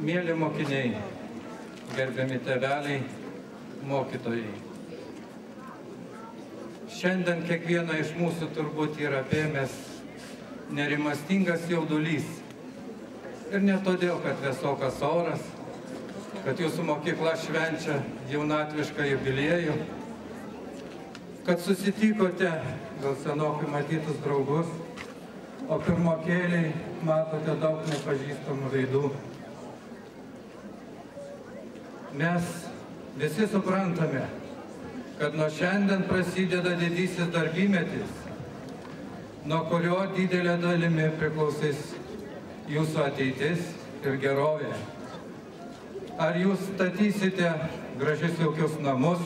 Mėly mokiniai, gerbiami tėveliai, mokytojai. Šiandien kiekvieną iš mūsų turbūt yra apėmęs nerimastingas jaudulys. Ir ne todėl, kad vėsokas oras, kad jūsų mokykla švenčia jaunatvišką jubiliejų, kad susitikote gal senokai matytus draugus, o pirmokėliai matote daug nepažįstamų veidų. Mes visi suprantame, kad nuo šiandien prasideda didysis darbymetis, nuo kurio didelė dalimi priklausys jūsų ateitis ir gerovė. Ar jūs statysite gražius jaukius namus,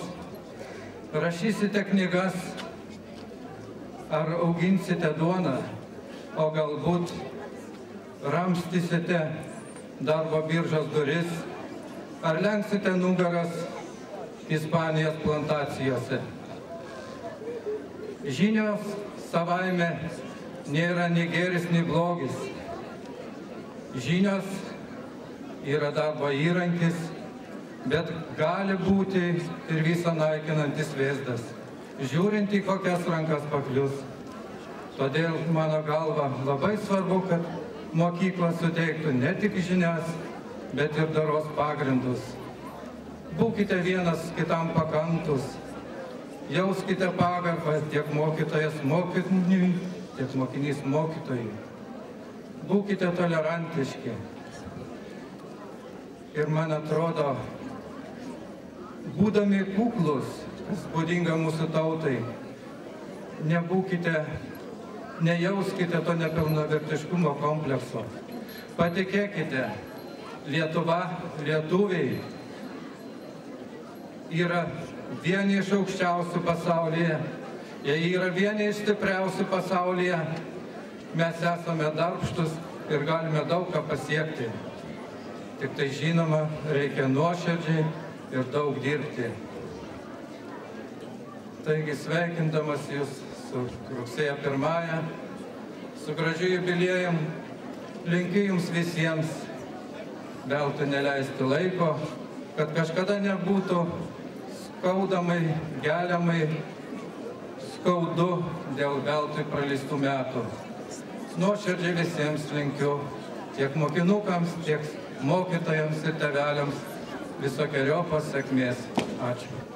rašysite knygas, ar auginsite duoną, o galbūt ramstysite darbo biržos duris, ar lenksite nugaras Ispanijos plantacijose. Žinios savaime nėra nei gėris, nei blogis. Žinios yra darbo įrankis, bet gali būti ir visą naikinantis vėzdas, žiūrint į kokias rankas paklius. Todėl, mano galva, labai svarbu, kad mokykla suteiktų ne tik žinias, bet ir doros pagrindus. Būkite vienas kitam pakantus, jauskite pagarbą tiek mokytojas mokiniui, tiek mokinys mokytojui. Būkite tolerantiški. Ir man atrodo, būdami kuklus, kas būdinga mūsų tautai, nejauskite to nepilnavertiškumo komplekso. Patikėkite, Lietuva, lietuviai yra vieni iš aukščiausių pasaulyje, jie yra vieni iš stipriausių pasaulyje, mes esame darbštus ir galime daug ką pasiekti. Tik tai žinoma, reikia nuoširdžiai ir daug dirbti. Taigi sveikindamas jūs su rugsėjo 1, su gražiu jubiliejum, linkiu jums visiems veltui neleisti laiko, kad kažkada nebūtų skaudamai, geliamai skaudu dėl veltui praleistų metų. Nuoširdžiai visiems linkiu, tiek mokinukams, tiek mokytojams ir tėveliams visokeriopos sėkmės. Ačiū.